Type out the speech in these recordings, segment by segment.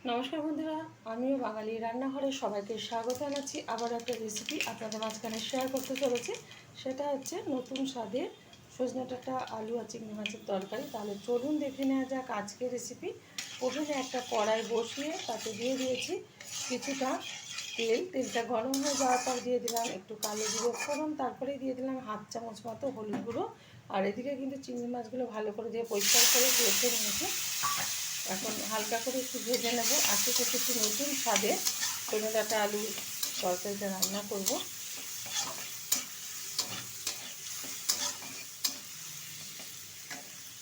নমস্কার বন্ধুরা, আমিও বাঙালি রান্নাঘরে সবাইকে স্বাগত জানাচ্ছি। আবার একটা রেসিপি আপনাদের মাঝখানে শেয়ার করতে চলেছি। সেটা হচ্ছে নতুন স্বাদের সজনে ডাঁটা আলু আর চিংড়ি মাছের তরকারি। তাহলে চলুন দেখে নেওয়া যাক আজকের রেসিপি। ওভেনে একটা কড়াই বসিয়ে তাতে দিয়ে দিয়েছি কিছুটা তেলটা গরম হয়ে যাওয়ার পর দিয়ে দিলাম একটু কালো জিরে ফোড়ন, তারপরে দিয়ে দিলাম হাফ চামচ মতো হলুদ গুঁড়ো। আর এদিকে কিন্তু চিংড়ি মাছগুলো ভালো করে দিয়ে পরিষ্কার করে রেখে নিয়েছি। এখন হালকা করে একটু ভেজে নেব। আজকে থেকে একটু নতুন স্বাদে সজনে ডাঁটা আলু তরকারিটা রান্না করব।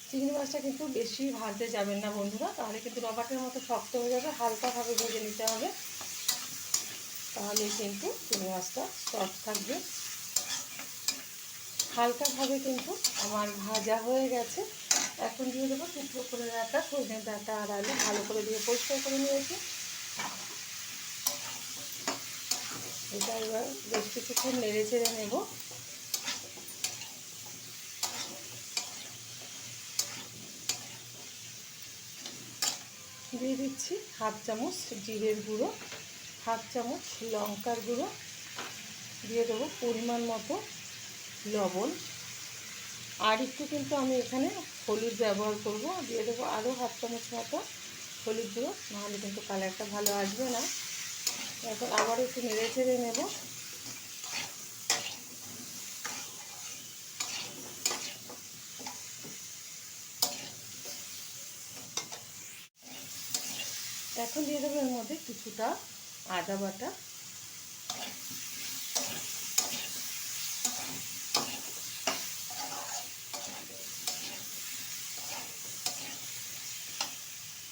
চিংড়ি মাছটা কিন্তু বেশি ভাজতে যাবেন না বন্ধুরা, তাহলে কিন্তু রবারের মতো শক্ত হয়ে যাবে। হালকাভাবে ভেজে নিতে হবে, তাহলে কিন্তু চিংড়ি মাছটা সফট থাকবে। হালকাভাবে কিন্তু আমার ভাজা হয়ে গেছে। এখন দিয়ে দেবো টুকরো করে রাখা সজনে ডাঁটা আর আলু, ভালো করে দিয়ে পরিষ্কার করে নিয়েছি। এটা এবার বেশ কিছুক্ষণ নেড়ে চেড়ে নেব। দিয়ে দিচ্ছি হাফ চামচ জিরের গুঁড়ো, হাফ চামচ লঙ্কার গুঁড়ো, দিয়ে দেবো পরিমাণ মতো লবণ। আর একটু কিন্তু আমি এখানে হলুদ ব্যবহার করব, দিয়ে দেবো আরও হাফ চামচ মতো হলুদ গুঁড়ো, নাহলে কিন্তু কালারটা ভালো আসবে না। এখন আবার একটু নেড়ে চেড়ে নেব। এখন দিয়ে দেবো এর মধ্যে কিছুটা আদা বাটা,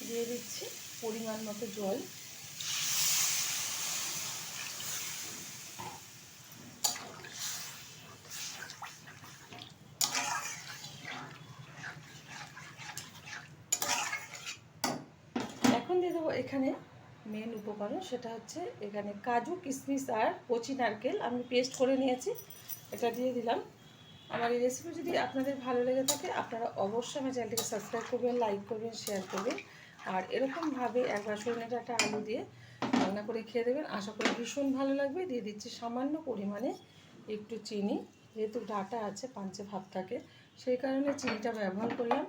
দিয়ে দিচ্ছি পরিমাণ মতো জল। এখন দিয়ে দেবো এখানে মেন উপকরণ, সেটা হচ্ছে এখানে কাজু কিশমিশ আর কচি নারকেল আমি পেস্ট করে নিয়েছি, এটা দিয়ে দিলাম। আমার এই রেসিপি যদি আপনাদের ভালো লেগে থাকে আপনারা অবশ্যই আমার চ্যানেলটিকে সাবস্ক্রাইব করবেন, লাইক করবেন, শেয়ার করবেন। আর এরকমভাবে একবার সজনে ডাঁটা আলু দিয়ে রান্না করে খেয়ে দেবেন, আশা করি ভীষণ ভালো লাগবে। দিয়ে দিচ্ছি সামান্য পরিমাণে একটু চিনি, যেহেতু ডাঁটা আছে পাঞ্চে ভাব থাকে, সেই কারণে চিনিটা ব্যবহার করলাম।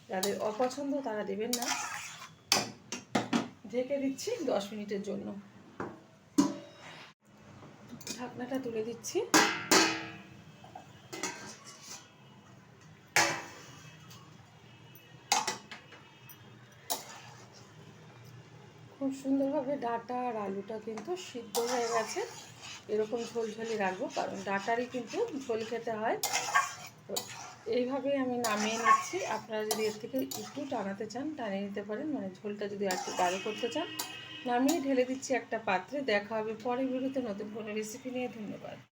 যাদের অপছন্দ তারা দেবেন না। ঢেকে দিচ্ছি 10 মিনিটের জন্য। ঢাকনাটা তুলে দিচ্ছি। খুব সুন্দরভাবে ডাঁটা আর আলুটা কিন্তু সিদ্ধ হয়ে গেছে। এরকম ঝোলঝোলি রাখবো, কারণ ডাঁটারই কিন্তু ঝোল খেতে হয়। তো এইভাবেই আমি নামিয়ে নিচ্ছি। আপনারা যদি এর থেকে একটু টানাতে চান টানিয়ে নিতে পারেন, মানে ঝোলটা যদি একটু গাঢ় করতে চান। নামিয়ে ঢেলে দিচ্ছি একটা পাত্রে। দেখা হবে পরের ভিডিওতে নতুন কোনো রেসিপি নিয়ে। ধন্যবাদ।